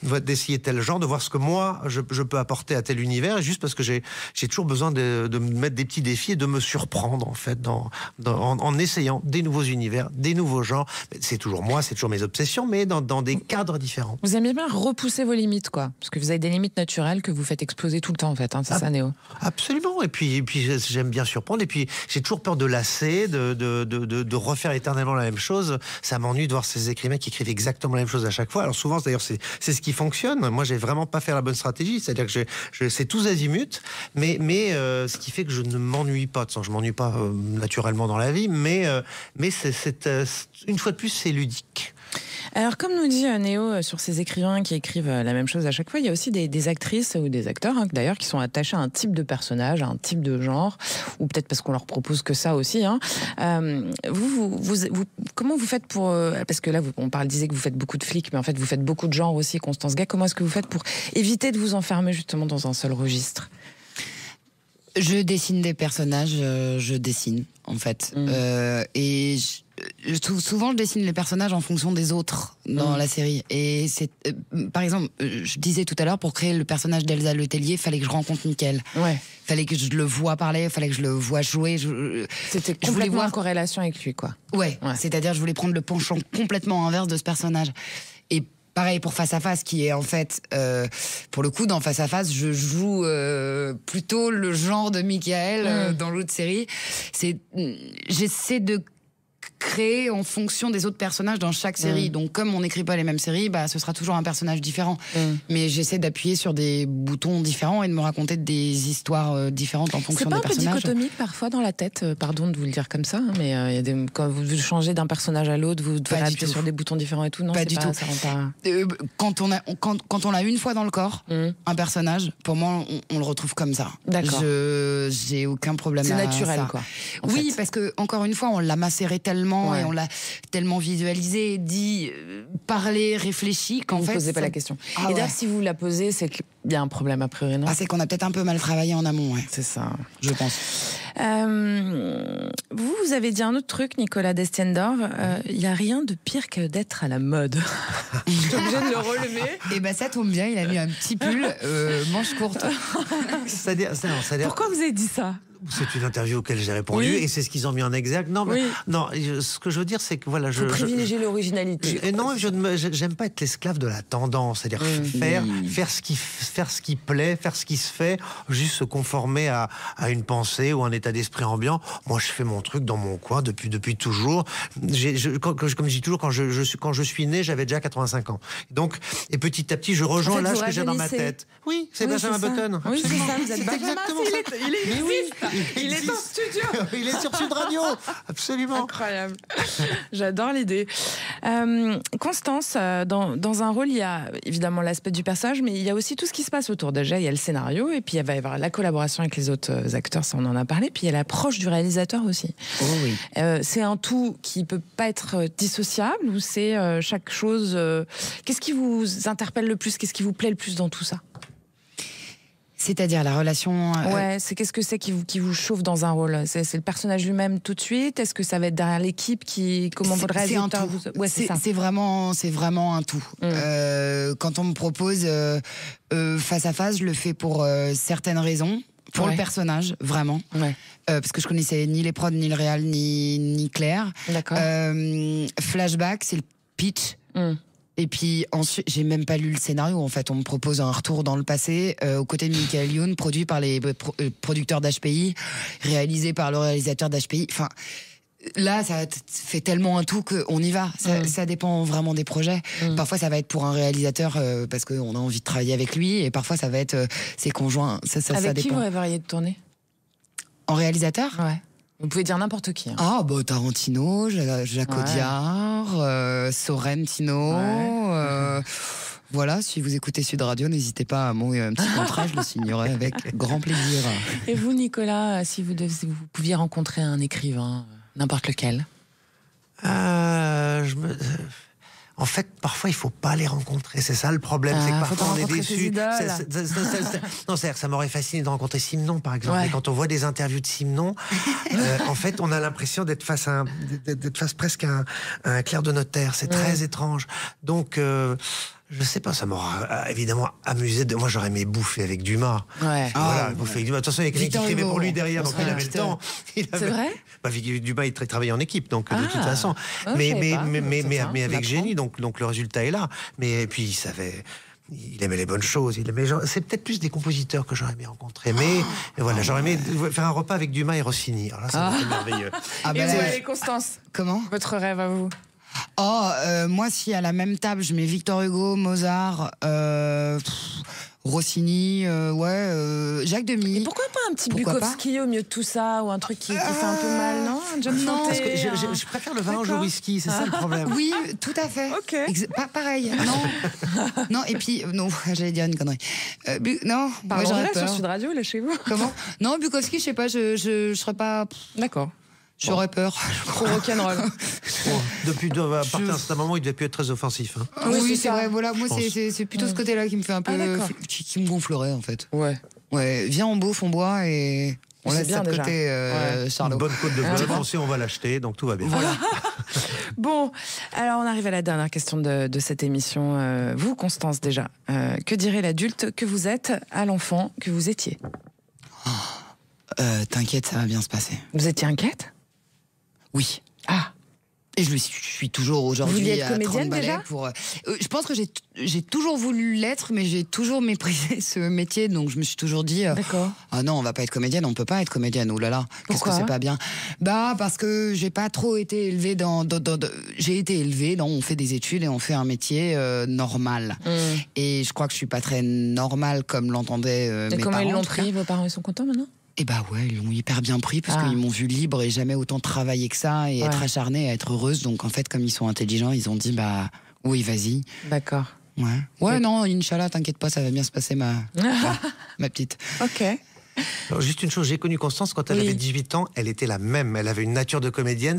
d'essayer tel genre, de voir ce que moi je peux apporter à tel univers. Et juste parce que j'ai toujours besoin de me mettre des petits défis et de me surprendre en fait en essayant des nouveaux univers, des nouveaux genres. C'est toujours moi, c'est toujours mes obsessions, mais dans des cadres différents. Vous aimez bien repousser vos limites, quoi, parce que vous avez des limites naturelles que vous faites exploser tout le temps, en fait. C'est ça, Néo. Absolument. Et puis j'aime bien surprendre. Et puis j'ai toujours peur de lasser, de refaire éternellement la même chose. Ça m'ennuie de voir ces écrivains qui écrivent exactement la même chose à chaque fois. Alors souvent, d'ailleurs, c'est ce qui fonctionne. Moi, j'ai vraiment pas fait la bonne stratégie. C'est-à-dire que c'est tous azimuts, mais ce qui fait que je ne m'ennuie pas. Je m'ennuie pas naturellement dans la vie, mais une fois de plus, c'est ludique. Alors, comme nous dit Néo sur ces écrivains qui écrivent la même chose à chaque fois, il y a aussi des actrices ou des acteurs, d'ailleurs, qui sont attachés à un type de personnage, à un type de genre, ou peut-être parce qu'on leur propose que ça aussi. Vous, comment vous faites pour... parce que là, disait que vous faites beaucoup de flics, mais en fait, vous faites beaucoup de genres aussi, Constance Gay. Comment est-ce que vous faites pour éviter de vous enfermer justement dans un seul registre ? Je dessine des personnages, je dessine, en fait. Et souvent, je dessine les personnages en fonction des autres dans la série. Et c'est, par exemple, je disais tout à l'heure, pour créer le personnage d'Elsa Letellier, il fallait que je rencontre Mickaël. Ouais. Il fallait que je le vois parler, il fallait que je le vois jouer. C'était complètement en corrélation avec lui, quoi. Ouais. C'est-à-dire, je voulais prendre le penchant complètement inverse de ce personnage. Et pareil pour Face à Face, qui est en fait, pour le coup, dans Face à Face, je joue plutôt le genre de Mickaël dans l'autre série. J'essaie de créer en fonction des autres personnages dans chaque série. Donc, comme on n'écrit pas les mêmes séries, ce sera toujours un personnage différent. Mais j'essaie d'appuyer sur des boutons différents et de me raconter des histoires différentes en fonction des personnages. C'est pas un peu dichotomique parfois dans la tête, pardon de vous le dire comme ça, mais quand vous changez d'un personnage à l'autre, vous devez appuyer sur des boutons différents et tout, non? Pas du tout. Quand on l'a une fois dans le corps, un personnage, pour moi, on le retrouve comme ça. D'accord. J'ai aucun problème à ça. C'est naturel, quoi. Oui, parce que, encore une fois, on l'a macéré tellement et on l'a tellement visualisé, dit, parlé, réfléchi qu'en fait... Vous ne posez pas la question. Et d'ailleurs, si vous la posez, c'est qu'il y a un problème a priori, non? C'est qu'on a peut-être un peu mal travaillé en amont, ouais. C'est ça. Je pense. Vous avez dit un autre truc, Nicolas Destienne-Dorve. Il n'y a rien de pire que d'être à la mode. Je suis obligée de le relever. Et ça tombe bien, il a mis un petit pull manche courte. C'est-à-dire... Pourquoi vous avez dit ça? C'est une interview auquel j'ai répondu et c'est ce qu'ils ont mis en exergue. Non, ce que je veux dire, c'est que voilà, je privilégie l'originalité. Non, j'aime pas être l'esclave de la tendance, c'est-à-dire faire ce qui plaît, faire ce qui se fait, juste se conformer à une pensée ou un état d'esprit ambiant. Moi, je fais mon truc dans mon coin depuis toujours. Comme je dis toujours, quand je suis né, j'avais déjà 85 ans. Donc, et petit à petit, je rejoins l'âge que j'ai dans ma tête. Oui, c'est Benjamin Button. Oui, c'est ça. Vous êtes Benjamin. Il est en studio. Il est sur Sud Radio. Absolument. Incroyable. J'adore l'idée. Constance, dans un rôle, il y a évidemment l'aspect du personnage, mais il y a aussi tout ce qui se passe autour. Déjà, il y a le scénario, et puis il va y avoir la collaboration avec les autres acteurs, ça on en a parlé, puis il y a l'approche du réalisateur aussi. Oh oui. C'est un tout qui peut pas être dissociable, ou c'est chaque chose... Qu'est-ce qui vous interpelle le plus? Qu'est-ce qui vous plaît le plus dans tout ça? C'est-à-dire la relation... qu'est-ce que c'est qui vous chauffe dans un rôle? C'est le personnage lui-même tout de suite? Est-ce que ça va être derrière l'équipe comment vous le réalisateur c'est vraiment un tout. Quand on me propose Face à Face, je le fais pour certaines raisons. Pour le personnage, vraiment. Parce que je connaissais ni les prods, ni le réal, ni Claire. D'accord. Flashback, c'est le pitch. Et puis ensuite, j'ai même pas lu le scénario. En fait, on me propose un retour dans le passé, aux côtés de Michael Youn, produit par les producteurs d'HPI, réalisé par le réalisateur d'HPI. Enfin, là, ça fait tellement un tout qu'on y va. Ça dépend vraiment des projets. Parfois, ça va être pour un réalisateur parce qu'on a envie de travailler avec lui, et parfois, ça va être ses conjoints. Ça avec dépend. Qui vous rêveriez de tourner? En réalisateur? Ouais. Vous pouvez dire n'importe qui. Tarantino, Jacques Audiard, Sorrentino. Voilà, si vous écoutez Sud Radio, n'hésitez pas à m'envoyer un petit contrat, je le signerai avec grand plaisir. Et vous, Nicolas, si vous pouviez rencontrer un écrivain, n'importe lequel? En fait, parfois, il ne faut pas les rencontrer. C'est ça le problème, c'est que parfois on est déçu. Non, c'est-à-dire que ça m'aurait fasciné de rencontrer Simenon, par exemple. Et quand on voit des interviews de Simenon, en fait, on a l'impression d'être face presque à un clerc de notaire. C'est très étrange. Donc, je sais pas, ça m'aura évidemment amusé. Moi, j'aurais aimé bouffer avec Dumas. Bouffer avec Dumas. De toute façon, il y a quelqu'un qui écrivait pour lui derrière, donc il avait le temps. C'est vrai? Dumas, il travaillait en équipe, donc de toute façon. Mais avec génie, donc le résultat est là. Mais puis, il savait... il aimait les bonnes choses. C'est peut-être plus des compositeurs que j'aurais aimé rencontrer. Mais voilà, j'aurais aimé faire un repas avec Dumas et Rossini. Alors là, ça aurait été merveilleux. Et vous, allez, Constance, comment votre rêve à vous? Moi, si à la même table, je mets Victor Hugo, Mozart, Rossini, Jacques Demy. Et pourquoi pas un petit Bukowski au milieu de tout ça, ou un truc qui fait un peu mal, non? Non, parce que je préfère le vin au whisky, c'est ça le problème. Oui, tout à fait. Ok. Pareil. Non, et puis, non, j'allais dire une connerie. Non, moi j'aurais peur. Sur Sud Radio, là, chez vous. Comment? Non, Bukowski, je sais pas, je serais pas... D'accord. J'aurais peur. Trop rock'n'roll. À partir d'un certain moment, il devait plus être très offensif. Hein. Oui, c'est vrai. Voilà, moi, c'est plutôt ce côté-là qui me fait un peu... qui me gonflerait, en fait. Ouais, viens, on bouffe, on boit et... On laisse ça de côté, Charlot. Une bonne côte de bœuf, on sait, on va l'acheter, donc tout va bien. Voilà. Bon, alors on arrive à la dernière question de cette émission. Vous, Constance, déjà, que dirait l'adulte que vous êtes à l'enfant que vous étiez? T'inquiète, ça va bien se passer. Vous étiez inquiète? Oui. Ah. Et je suis toujours aujourd'hui. Vous vouliez être comédienne déjà? Je pense que j'ai toujours voulu l'être, mais j'ai toujours méprisé ce métier, donc je me suis toujours dit. D'accord. Ah non, on va pas être comédienne, on peut pas être comédienne. Oh là là, qu'est-ce que c'est pas bien? Parce que j'ai pas trop été élevée j'ai été élevée dans on fait des études et on fait un métier normal. Et je crois que je suis pas très normale comme l'entendaient mes parents. Et comment ils l'ont pris? Vos parents, ils sont contents maintenant? Et ils l'ont hyper bien pris parce qu'ils m'ont vu libre et jamais autant travailler que ça et être acharnée et être heureuse. Donc en fait, comme ils sont intelligents, ils ont dit oui, vas-y. D'accord. Ouais, non, Inch'Allah, t'inquiète pas, ça va bien se passer, ma petite. Ok. Alors, juste une chose, j'ai connu Constance quand elle avait 18 ans, elle était la même, elle avait une nature de comédienne,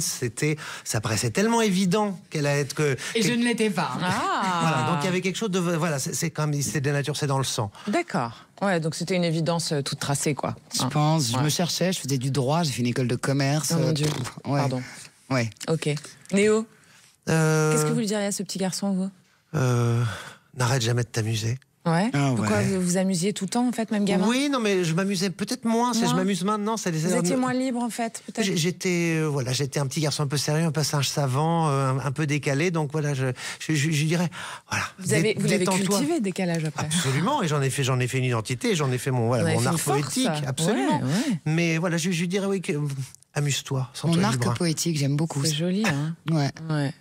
ça paraissait tellement évident qu'elle allait être Et je ne l'étais pas. Voilà, donc il y avait quelque chose de c'est comme c'est de la nature, c'est dans le sang. D'accord. Ouais, donc c'était une évidence toute tracée, quoi. Je pense, je me cherchais, je faisais du droit, j'ai fait une école de commerce. Oh mon Dieu. Pardon. Ouais. Ok. Néo, qu'est-ce que vous lui diriez à ce petit garçon, vous? N'arrête jamais de t'amuser. Ouais. Pourquoi vous vous amusiez tout le temps, en fait, même gamin? Oui, non, mais je m'amusais peut-être moins. Je m'amuse maintenant. Vous étiez moins libre, en fait, peut-être. J'étais un petit garçon un peu sérieux, un peu singe savant, un peu décalé. Donc voilà, je dirais, voilà. Vous l'avez cultivé, décalage, après. Absolument, et j'en ai fait une identité, j'en ai fait mon art poétique, absolument. Ouais. Mais voilà, je dirais amuse-toi. Mon arc poétique, j'aime beaucoup. C'est joli, hein. Ouais.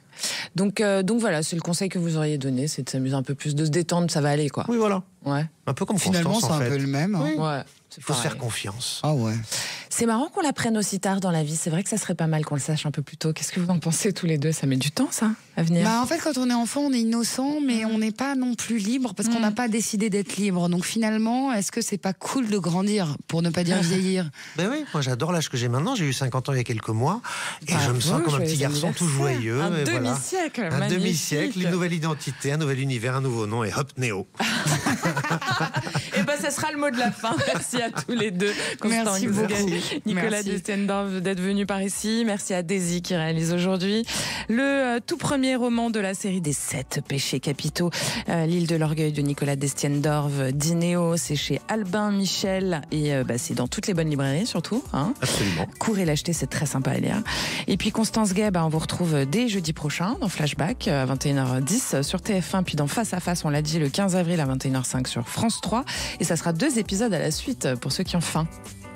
Donc voilà, c'est le conseil que vous auriez donné, c'est de s'amuser un peu plus, de se détendre, ça va aller, quoi. Oui, voilà. Ouais. Un peu comme finalement, Constance, c'est un peu le même. Hein. Oui. Ouais. Il faut se faire confiance. Ah ouais. C'est marrant qu'on l'apprenne aussi tard dans la vie. C'est vrai que ça serait pas mal qu'on le sache un peu plus tôt. Qu'est-ce que vous en pensez tous les deux? Ça met du temps, ça, à venir? En fait, quand on est enfant, on est innocent, mais on n'est pas non plus libre parce qu'on n'a pas décidé d'être libre. Donc finalement, est-ce que c'est pas cool de grandir, pour ne pas dire vieillir? Ben oui, moi j'adore l'âge que j'ai maintenant. J'ai eu 50 ans il y a quelques mois et je me sens comme un petit garçon tout joyeux. Un demi-siècle, un demi-siècle, une nouvelle identité, un nouvel univers, un nouveau nom et hop, Néo. Et ça sera le mot de la fin. Merci à tous les deux. Merci beaucoup. Nicolas Destienne-Dorve d'être venu par ici. Merci à Daisy qui réalise aujourd'hui le tout premier roman de la série des 7 péchés capitaux, L'île de l'orgueil de Nicolas Destienne-Dorve, d'Inéo. C'est chez Albin Michel et c'est dans toutes les bonnes librairies surtout. Hein. Absolument. Courez l'acheter, c'est très sympa à lire. Et puis Constance Gay, on vous retrouve dès jeudi prochain dans Flashback à 21h10 sur TF1, puis dans Face à Face, on l'a dit, le 15 avril à 21h05 sur France 3. Et ça sera 2 épisodes à la suite pour ceux qui ont faim.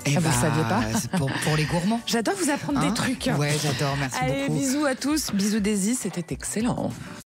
Vous ne saviez pas? Pour les gourmands. J'adore vous apprendre des trucs. Ouais, j'adore, merci beaucoup. Allez, bisous à tous, bisous Daisy, c'était excellent.